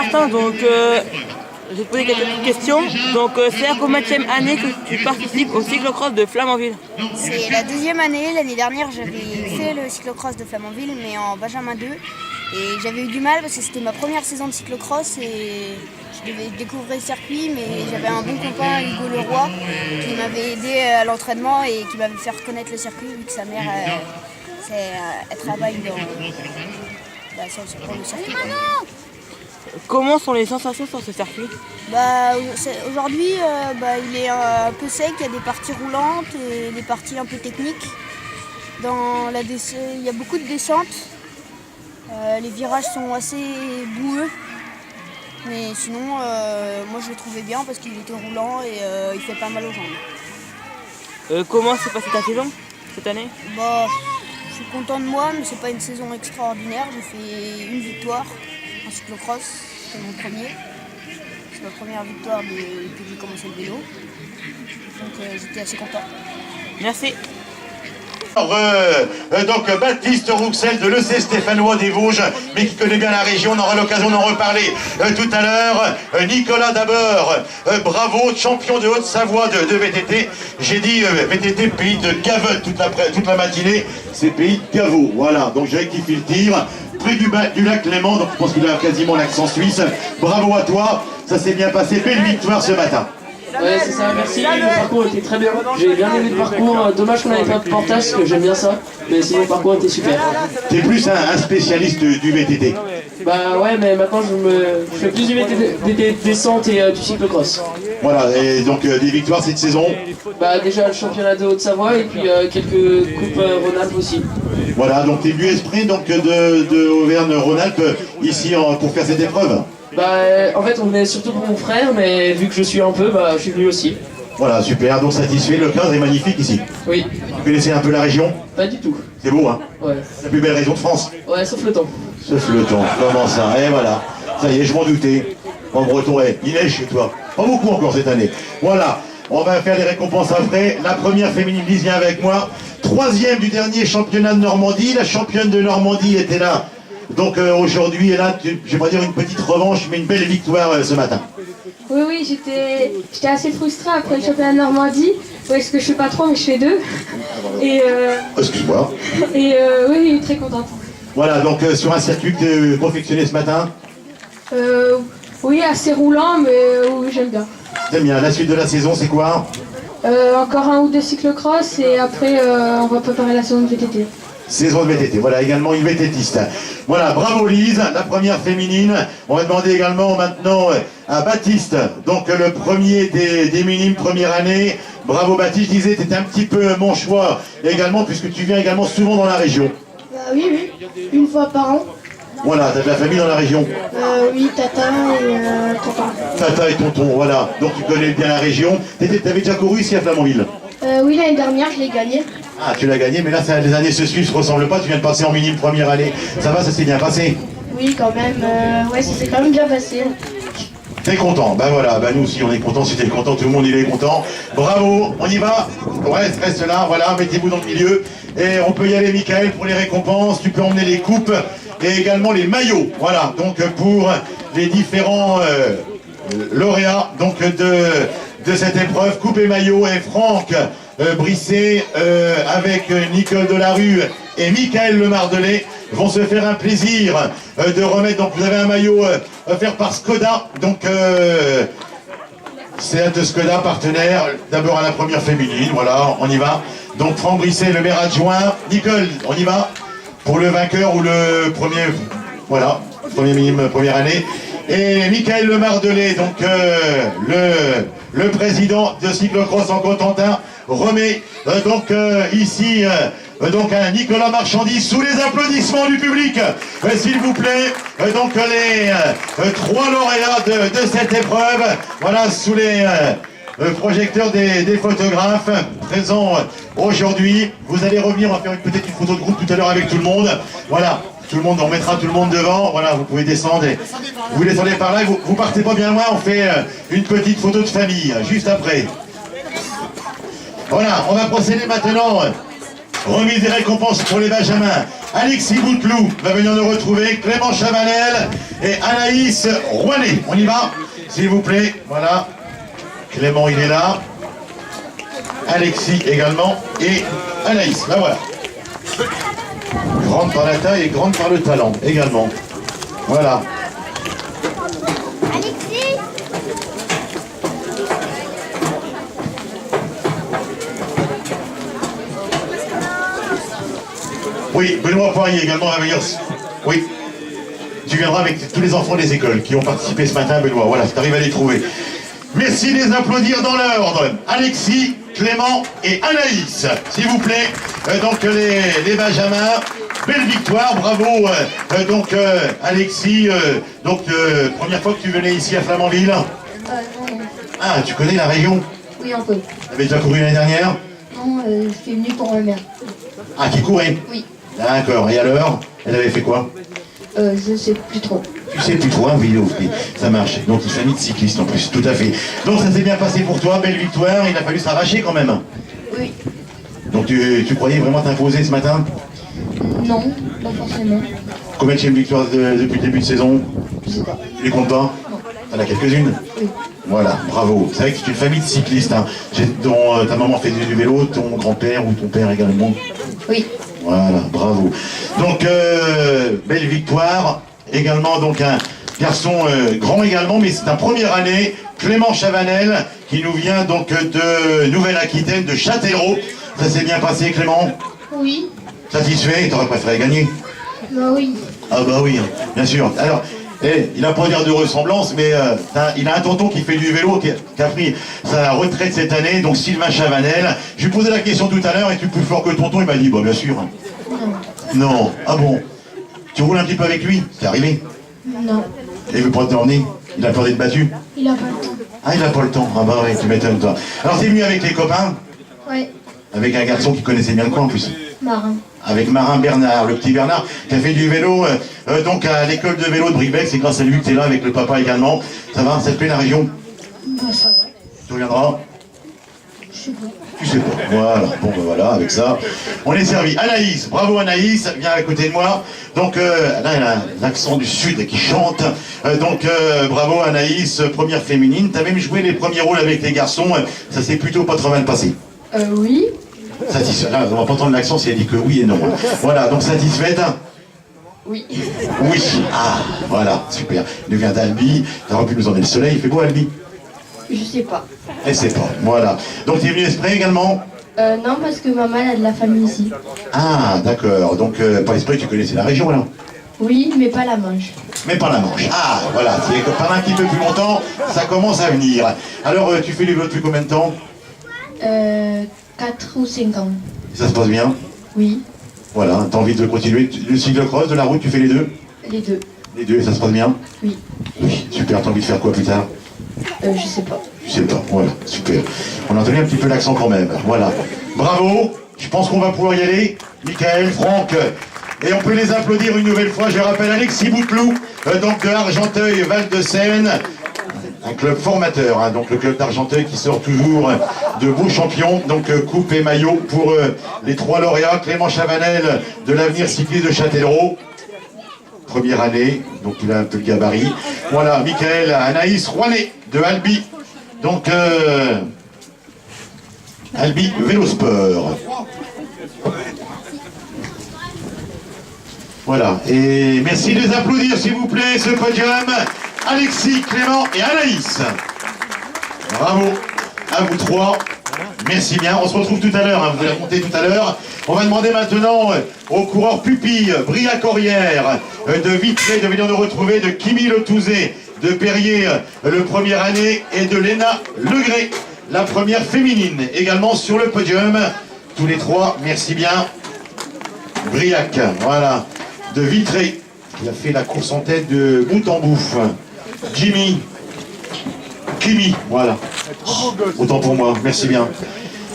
Martin, donc je vais te poser quelques petites questions. Donc c'est la combienième année que tu participes au cyclocross de Flamanville? C'est la deuxième année. L'année dernière j'avais fait le cyclocross de Flamanville mais en Benjamin 2. Et j'avais eu du mal parce que c'était ma première saison de cyclocross et je devais découvrir le circuit, mais j'avais un bon copain, Hugo Leroy, qui m'avait aidé à l'entraînement et qui m'avait fait reconnaître le circuit vu que sa mère elle travaille sur le circuit. Comment sont les sensations sur ce circuit? Aujourd'hui, il est un peu sec, il y a des parties roulantes et des parties un peu techniques. Il y a beaucoup de descentes. Les virages sont assez boueux, mais sinon, moi je le trouvais bien parce qu'il était roulant et il fait pas mal aux jambes. Comment s'est passée ta saison cette année? Je suis content de moi, mais c'est pas une saison extraordinaire. J'ai fait une victoire en cyclocross, c'était mon premier. C'est ma première victoire depuis que j'ai commencé le vélo, donc j'étais assez content. Merci. Donc Baptiste Rouxel de l'EC Stéphanois des Vosges, mais qui connaît bien la région, on aura l'occasion d'en reparler tout à l'heure. Nicolas d'abord, bravo, champion de Haute-Savoie de VTT. J'ai dit VTT pays de Gaveul toute la matinée, c'est pays de Caveau, voilà, donc j'ai rectifié le tir. Près du lac Léman, donc je pense qu'il a quasiment l'accent suisse. Bravo à toi, ça s'est bien passé, belle victoire ce matin. Ouais, c'est ça, merci, le parcours était très bien. J'ai bien aimé le parcours, dommage qu'on n'avait pas de portage parce que j'aime bien ça, mais sinon le parcours était super. T'es plus un spécialiste du VTT? Bah ouais, mais maintenant je fais plus du VTT descente et du cyclocross. Voilà, et donc des victoires cette saison? Bah déjà le championnat de Haute-Savoie et puis quelques coupes Rhône-Alpes aussi. Voilà, donc t'es venu exprès donc de Auvergne-Rhône-Alpes ici pour faire cette épreuve? En fait on venait surtout pour mon frère, mais vu que je suis un peu, je suis venu aussi. Voilà, super, donc satisfait, le cadre est magnifique ici. Oui. Vous connaissez un peu la région? Pas du tout. C'est beau, hein? Ouais. La plus belle région de France? Ouais, sauf le temps. Sauf le temps, comment ça? Et voilà, ça y est, je m'en doutais. En breton, il neige chez toi. Pas beaucoup encore cette année. Voilà, on va faire les récompenses après. La première féminine, Lise, vient avec moi. Troisième du dernier championnat de Normandie. La championne de Normandie était là. Donc aujourd'hui, elle a, je vais pas dire une petite revanche, mais une belle victoire ce matin. Oui, j'étais assez frustrée après le championnat de Normandie, parce que je fais pas 3 mais je fais 2. Et excuse-moi. Et oui, très contente. Voilà, donc sur un circuit que tu confectionné ce matin? Oui, assez roulant, mais oui, j'aime bien. T'aimes bien, la suite de la saison, c'est quoi? Encore 1 ou 2 cyclocross, et après on va préparer la saison de VTT. Saison de VTT, voilà également une VTTiste. Voilà, bravo Lise, la première féminine. On va demander également maintenant à Baptiste, donc le premier des minimes première année. Bravo Baptiste, je disais, tu étais un petit peu mon choix également, puisque tu viens également souvent dans la région. Oui, une fois par an. Voilà, tu as de la famille dans la région? Oui, tata et tonton. Tata et tonton, voilà, donc tu connais bien la région. Tu avais déjà couru ici à Flamanville? Oui, l'année dernière, je l'ai gagné. Ah, tu l'as gagné, mais là, les années se suivent, se ressemblent pas. Tu viens de passer en minime première année. Ça va, ça s'est bien passé? Oui, quand même. Ouais, ça s'est quand même bien passé. T'es content? Ben voilà, nous aussi, on est content. Si t'es content, tout le monde il est content. Bravo, on y va. Reste là, voilà, mettez-vous dans le milieu. Et on peut y aller, Michael, pour les récompenses. Tu peux emmener les coupes et également les maillots. Voilà, donc pour les différents lauréats donc de cette épreuve, coupe et maillot. Et Franck Brisset avec Nicole Delarue et Michael Le Mardelet vont se faire un plaisir de remettre. Donc vous avez un maillot offert par Skoda, donc c'est de Skoda, partenaire d'abord à la première féminine. Voilà, on y va. Donc Franck Brisset, le maire adjoint. Nicole, on y va pour le vainqueur ou le premier, voilà, premier minime première année. Et Michael Le Mardelet, donc le président de Cyclocross en Cotentin, remet donc ici donc un Nicolas Marchandis sous les applaudissements du public, s'il vous plaît. Donc les 3 lauréats de cette épreuve, voilà, sous les projecteurs des photographes présents aujourd'hui. Vous allez revenir, on va faire peut-être une photo de groupe tout à l'heure avec tout le monde. Voilà, tout le monde, on mettra tout le monde devant. Voilà, vous pouvez descendre et vous descendez par là et vous partez pas bien loin. On fait une petite photo de famille juste après. Voilà, on va procéder maintenant Remise des récompenses pour les Benjamins. Alexis Bouteloup va venir nous retrouver. Clément Chavanel et Anaïs Rouanet. On y va, s'il vous plaît. Voilà. Clément, il est là. Alexis également. Et Anaïs. Là, voilà. Grande par la taille et grande par le talent également. Voilà. Oui, Benoît Poirier également va venir. Oui. Tu viendras avec tous les enfants des écoles qui ont participé ce matin, Benoît. Voilà, tu arrives à les trouver. Merci de les applaudir dans l'ordre. Alexis, Clément et Anaïs, s'il vous plaît. Donc les Benjamins, belle victoire, bravo. Alexis, première fois que tu venais ici à Flamanville. Non. Ah, tu connais la région? Oui, un peu. Tu avais déjà couru l'année dernière? Non, je suis venue pour ma mère. Ah, qui courait? Oui. D'accord, et alors? Elle avait fait quoi? Je sais plus trop. Tu sais plus trop, un vélo, ça marche. Donc une famille de cyclistes en plus, tout à fait. Donc ça s'est bien passé pour toi, belle victoire, il a fallu s'arracher quand même. Oui. Donc tu croyais vraiment t'imposer ce matin? Non, pas forcément. Combien de victoires depuis le début de saison? Je sais pas. Tu les comptes pas? Non. T'en as quelques-unes? Oui. Voilà, bravo. C'est vrai que c'est une famille de cyclistes, hein, dont ta maman fait du vélo, ton grand-père ou ton père également. Oui. Voilà, bravo. Donc, belle victoire. Également, donc, un garçon grand également, mais c'est ta première année. Clément Chavanel, qui nous vient donc de Nouvelle-Aquitaine, de Châtellerault. Ça s'est bien passé, Clément? Oui. Satisfait? T'aurais préféré gagner? Bah oui. Ah bah oui, bien sûr. Alors, il n'a pas dire de ressemblance, mais il a un tonton qui fait du vélo, qui a pris sa retraite cette année, donc Sylvain Chavanel. Je lui posais la question tout à l'heure, et tu es plus fort que tonton? Il m'a dit, bah bien sûr. Non. Non, ah bon? Tu roules un petit peu avec lui? C'est arrivé? Non. Il veut pas t'emmener? Il a peur d'être battu? Il a pas le temps. Ah, il a pas le temps. Ah bah ouais, tu m'étonnes toi. Alors t'es venu avec les copains? Ouais. Avec un garçon qui connaissait bien le coin en plus. Marin. Avec Marin Bernard, le petit Bernard, qui a fait du vélo donc à l'école de vélo de Bribec. C'est grâce à lui que tu es là avec le papa également. Ça va? Ça te plaît la région? Bah ça va. Tu reviendras? Je sais pas. Tu sais pas. Voilà. Bon ben voilà, avec ça, on est servi. Anaïs, bravo Anaïs, viens à côté de moi. Donc là, elle a l'accent du sud qui chante. Bravo Anaïs, première féminine. Tu as même joué les premiers rôles avec les garçons. Ça s'est plutôt pas trop mal passé. Oui. Satisfait. Là, on va pas entendre l'accent si elle dit que oui et non. Voilà, donc satisfaite? Oui. Oui. Ah, voilà, super. Elle vient d'Albi. T'aurais pu nous emmener le soleil. Il fait beau Albi? Je sais pas. Elle sait pas. Voilà. Donc tu es venu esprit également? Non, parce que maman elle a de la famille ici. Ah, d'accord. Donc par esprit, tu connaissais la région là? Oui, mais pas la Manche. Mais pas la Manche. Ah, voilà. C'est que pendant un petit peu plus longtemps, ça commence à venir. Alors, tu fais les vélos depuis combien de temps? 4 ou 5 ans. Ça se passe bien? Oui. Voilà. T'as envie de continuer le cyclocross, de la route, tu fais les deux? Les deux. Les deux, et ça se passe bien? Oui. Oui, super. T'as envie de faire quoi plus tard? Je sais pas. Je sais pas, voilà, super. On a entendu un petit peu l'accent quand même, voilà. Bravo, je pense qu'on va pouvoir y aller. Michael, Franck, et on peut les applaudir une nouvelle fois. Je rappelle Alexis Bouteloup, donc de Argenteuil, Val-de-Seine, un club formateur, hein, donc le club d'Argenteuil qui sort toujours de beaux champions, donc coupe et maillot pour les 3 lauréats. Clément Chavanel de l'Avenir Cycliste de Châtellerault. Première année, donc il a un peu le gabarit. Voilà, Michael, Anaïs Rouanet de Albi. Donc, Albi Vélosport. Voilà, et merci de les applaudir s'il vous plaît, ce podium. Alexis, Clément et Anaïs. Bravo à vous 3. Merci bien, on se retrouve tout à l'heure, hein, vous allez remonter tout à l'heure. On va demander maintenant au coureur pupille Briac-Corrière de Vitré de venir nous retrouver, de Kimi Le Touzé de Perrier, le première année, et de Léna Legré, la première féminine, également sur le podium. Tous les 3, merci bien. Briac, voilà, de Vitré, qui a fait la course en tête de bout en bouffe. Jimmy, Kimi, voilà. Autant pour moi, merci bien.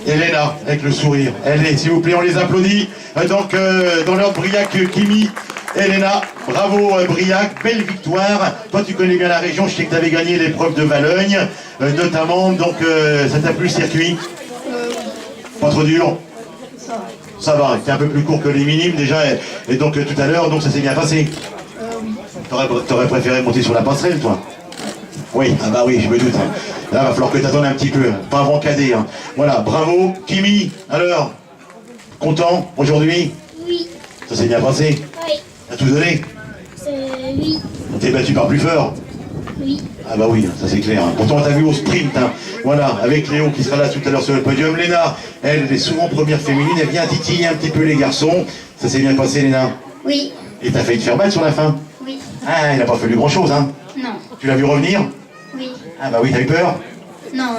Elena, avec le sourire. Allez, s'il vous plaît, on les applaudit. Donc, dans l'ordre Briac, Kimi, Elena, bravo Briac, belle victoire. Toi, tu connais bien la région, je sais que tu avais gagné l'épreuve de Valogne, notamment. Donc, ça t'a plu le circuit? Pas trop dur? Ça va, c'était un peu plus court que les minimes déjà, et donc tout à l'heure, donc ça s'est bien passé. T'aurais préféré monter sur la passerelle, toi? Oui, ah bah oui, je me doute. Hein. Là, va falloir que t'attendes un petit peu, pas avant cadet. Hein. Voilà, bravo. Kimi, alors, content aujourd'hui? Oui. Ça s'est bien passé? Oui. T'as tout donné? Oui. T'es battu par plus fort? Oui. Ah bah oui, ça c'est clair. Hein. Pourtant, on t'a vu au sprint. Hein. Voilà, avec Léo qui sera là tout à l'heure sur le podium. Léna, elle est souvent première féminine, elle vient titiller un petit peu les garçons. Ça s'est bien passé, Léna? Oui. Et t'as failli te faire battre sur la fin? Oui. Ah, il n'a pas fallu grand-chose, hein? Non. Tu l'as vu revenir? Oui. Ah bah oui, t'as eu peur? Non.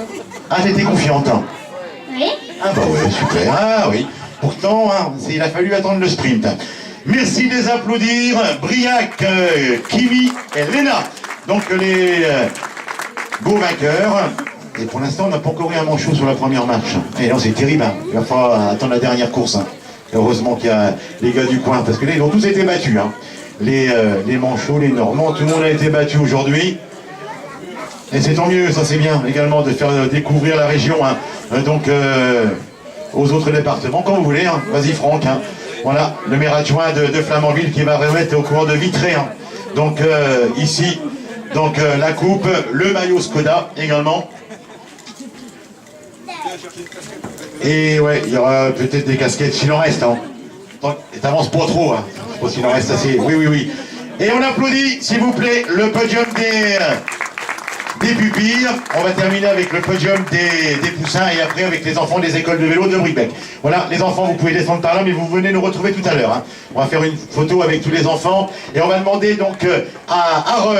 Ah, t'étais confiante, hein? Oui. Ah bah ouais, super. Ah oui. Pourtant, hein, il a fallu attendre le sprint. Merci de les applaudir. Briac, Kimi et Léna. Donc les beaux vainqueurs. Et pour l'instant, on n'a pas encore eu un manchot sur la première marche. Et non, c'est terrible. Hein. Il va falloir attendre la dernière course. Hein. Heureusement qu'il y a les gars du coin, parce que là, ils ont tous été battus. Hein. Les manchots, les Normands, tout le monde a été battu aujourd'hui. Et c'est tant mieux, ça c'est bien également de faire découvrir la région. Hein. Donc aux autres départements, quand vous voulez. Hein. Vas-y Franck. Hein. Voilà, le maire adjoint de Flamanville qui va remettre au courant de Vitré. Hein. Donc ici, donc la coupe, le maillot Skoda également. Et ouais, il y aura peut-être des casquettes s'il en reste. Hein. T'avances pas trop, hein. Je pense qu'il en reste assez. Oui, oui, oui. Et on applaudit, s'il vous plaît, le podium des pupilles. On va terminer avec le podium des poussins et après avec les enfants des écoles de vélo de Bricbec. Voilà, les enfants, vous pouvez descendre par là, mais vous venez nous retrouver tout à l'heure. Hein. On va faire une photo avec tous les enfants et on va demander donc à Aaron,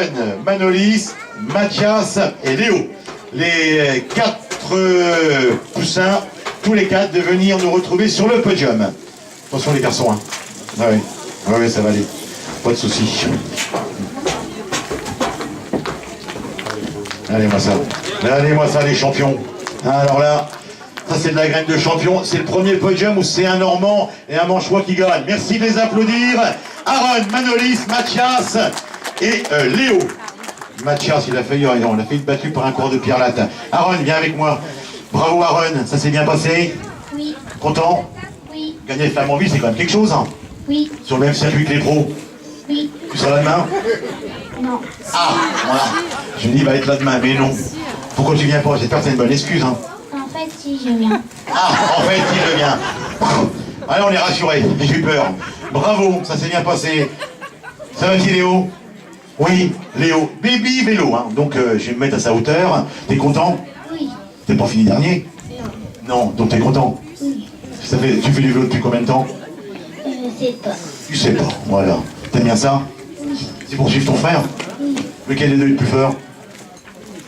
Manolis, Mathias et Léo, les 4 poussins, tous les 4, de venir nous retrouver sur le podium. Attention les garçons, hein. Ah oui. Ah oui, ça va aller. Pas de soucis. Allez-moi ça. Allez-moi ça, les champions. Alors là, ça c'est de la graine de champion. C'est le premier podium où c'est un Normand et un Manchois qui gagne. Merci de les applaudir. Aaron, Manolis, Mathias et Léo. Mathias, il a failli battu par un cours de pierre latin. Aaron, viens avec moi. Bravo Aaron, ça s'est bien passé? Oui. Content? Oui. Gagner Flamanville, c'est quand même quelque chose, hein? Oui. Sur le même circuit que les pros. Oui. Tu seras là demain? Non. Ah, voilà. Je me dis, il va être là demain, mais non. Pourquoi tu viens pas? J'espère que c'est une bonne excuse, hein? En fait, si je viens. Ah, en fait, il vient. Allez, on est rassurés. J'ai eu peur. Bravo, ça s'est bien passé. Ça va-t-il, Léo? Oui, Léo. Baby vélo, hein. Donc, je vais me mettre à sa hauteur. T'es content? Oui. T'es pas fini dernier? Non, donc t'es content? Oui. Tu fais du vélo depuis combien de temps? Je sais pas. Tu sais pas, voilà. T'aimes bien ça? Oui. C'est pour suivre ton frère? Oui. Lequel des deux est le plus fort?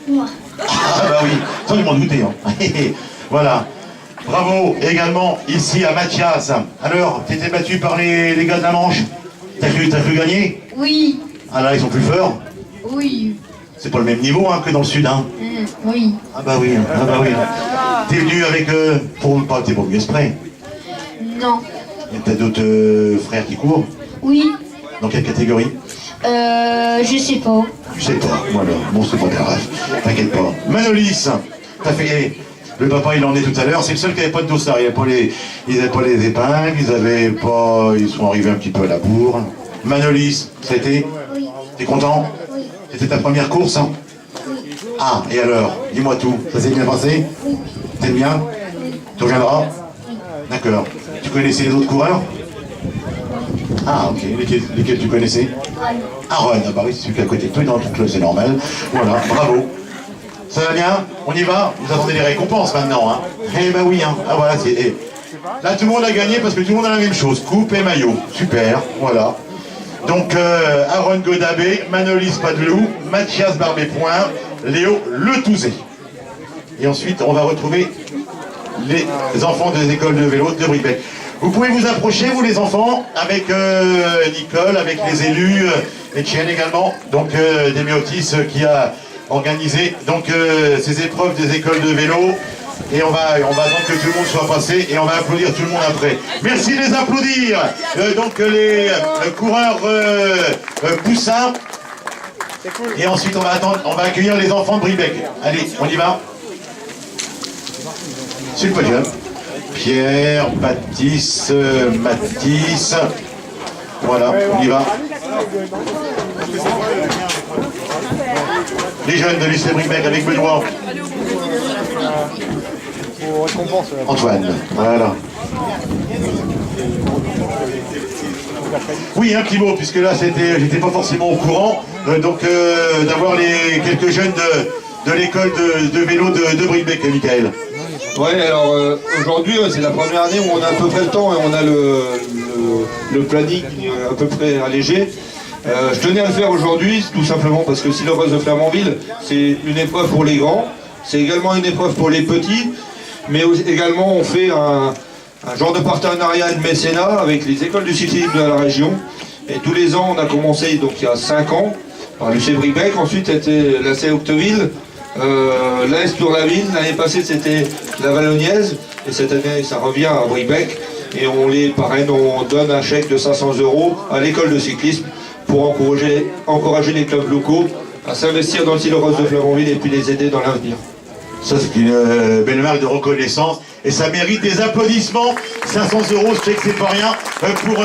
Moi. Ah bah oui, sans m'en douter. Hein. Voilà. Bravo également ici à Mathias. Alors, t'étais battu par les gars de la Manche? T'as cru gagner? Oui. Ah là, ils sont plus forts? Oui. C'est pas le même niveau hein, que dans le sud. Hein. Oui. Ah bah oui, ah bah oui. T'es venu avec... t'es pas venu exprès. Non. Et t'as d'autres frères qui courent? Oui. Dans quelle catégorie? Je sais pas. Je sais pas, voilà. Bon, c'est pas grave. T'inquiète pas. Manolis, t'as fait... Le papa, il en est tout à l'heure. C'est le seul qui n'avait pas de dossard. Ils n'avaient pas les épingles. Ils sont arrivés un petit peu à la bourre. Manolis, ça a été? Oui. T'es content? Oui. C'était ta première course, hein? Oui. Ah, et alors? Dis-moi tout. Ça s'est bien passé? Oui. T'aimes bien? Tu reviendras? Oui. D'accord. Tu connaissais les autres coureurs? Ah, ok. Lesquels tu connaissais? Aaron, ah bah oui, c'est celui qui est à côté de toi, dans ton club, c'est normal. Voilà, bravo. Ça va bien? On y va? Vous attendez les récompenses maintenant, hein? Eh bah oui, hein. Ah voilà, c'est... Là, tout le monde a gagné parce que tout le monde a la même chose. Coupe et maillot. Super, voilà. Donc, Aaron Godabé, Manolis Padelou, Mathias Barbé-Point, Léo Le Touzé. Et ensuite, on va retrouver les enfants des écoles de vélo de Bricbec. Vous pouvez vous approcher, vous les enfants, avec Nicole, avec les élus, Etienne également, donc Déméotis qui a organisé donc ces épreuves des écoles de vélo. Et on va attendre que tout le monde soit passé et on va applaudir tout le monde après. Merci de les applaudir. Donc les coureurs poussins. Et ensuite on va accueillir les enfants de Bricbec. Allez, on y va. Sur le podium. Pierre, Baptiste, Mathis. Voilà, on y va. Les jeunes de lycée Bribec avec Benoît. Antoine, voilà. Oui, un petit mot, puisque là, j'étais pas forcément au courant, d'avoir les quelques jeunes de l'école de vélo de Bribec, Michael. Ouais, alors aujourd'hui, c'est la première année où on a à peu près le temps et on a le planning à peu près allégé. Je tenais à le faire aujourd'hui, tout simplement parce que cyclocross de Flamanville, c'est une épreuve pour les grands, c'est également une épreuve pour les petits, mais également on fait un genre de partenariat et de mécénat avec les écoles du cyclisme de la région. Et tous les ans, on a commencé donc il y a 5 ans par le lycée Bribec, ensuite c'était l'AC Octeville, l'AS Tour-la-Ville, l'année passée c'était la Vallonniaise, et cette année ça revient à Bribec, et on les parraine, on donne un chèque de 500 € à l'école de cyclisme pour encourager les clubs locaux à s'investir dans le cyclocross de Flamanville et puis les aider dans l'avenir. Ça, c'est une belle marque de reconnaissance et ça mérite des applaudissements. 500 €, je sais que c'est pas rien pour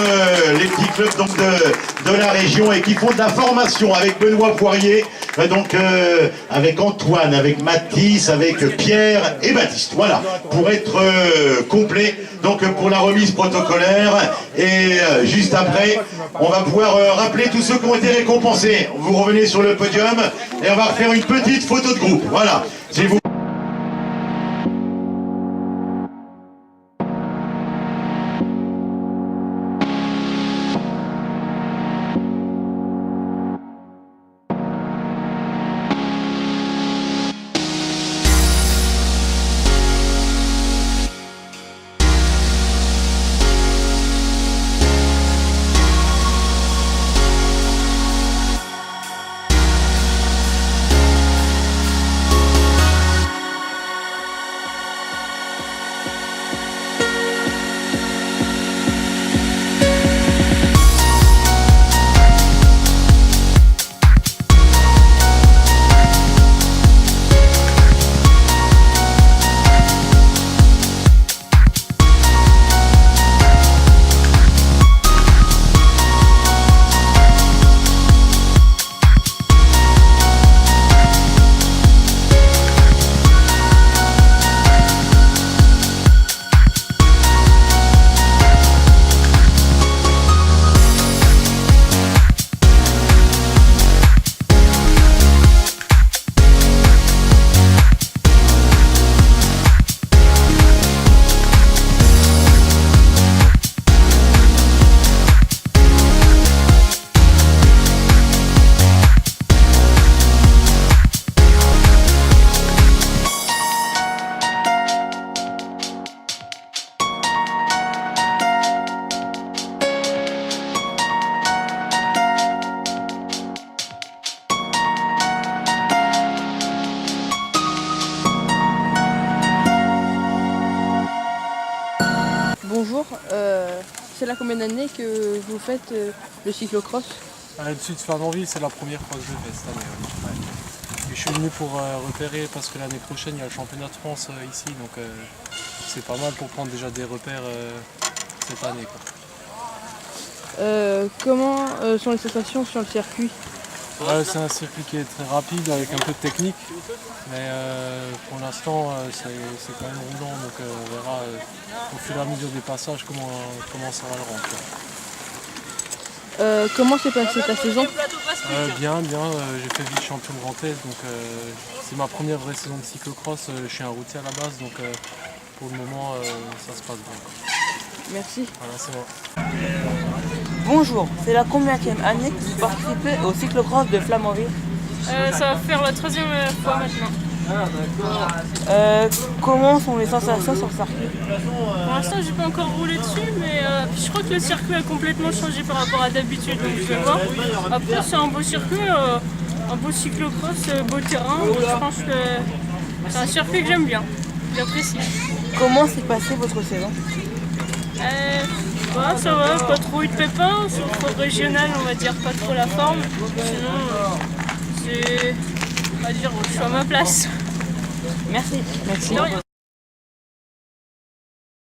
les petits clubs donc, de la région et qui font de la formation avec Benoît Poirier, avec Antoine, avec Mathis, avec Pierre et Baptiste. Voilà, pour être complet, donc pour la remise protocolaire. Et juste après, on va pouvoir rappeler tous ceux qui ont été récompensés. Vous revenez sur le podium et on va refaire une petite photo de groupe. Voilà, s'il vous plaît. Bonjour, c'est la combien d'années que vous faites le cyclocross? Dessus de Flamanville, c'est la première fois que je le fais cette année. Ouais. Et je suis venu pour repérer parce que l'année prochaine il y a le championnat de France ici, donc c'est pas mal pour prendre déjà des repères cette année. Comment sont les sensations sur le circuit? C'est un circuit qui est très rapide avec un peu de technique, mais pour l'instant c'est quand même roulant, donc on verra au fur et à mesure des passages comment ça va le rendre. Comment s'est passée ta saison? Bien, j'ai fait vice-champion de Grand Est, donc c'est ma première vraie saison de cyclocross, je suis un routier à la base, donc pour le moment ça se passe bien. Merci. Voilà, c'est bon. Bonjour, c'est la combienième année que vous participez au cyclocross de Flamanville? Ça va faire la 3e fois maintenant. Comment sont les sensations sur le circuit? Pour l'instant, j'ai pas encore roulé dessus, mais je crois que le circuit a complètement changé par rapport à d'habitude, donc je vais voir. Après, c'est un beau circuit, un beau cyclocross, beau terrain. Je pense que c'est un circuit que j'aime bien, j'apprécie. Comment s'est passée votre saison? Ça va, pas trop eu de pépins, c'est trop régional, on va dire, pas trop la forme. Sinon, on va dire, je suis à ma place. Merci. De rien.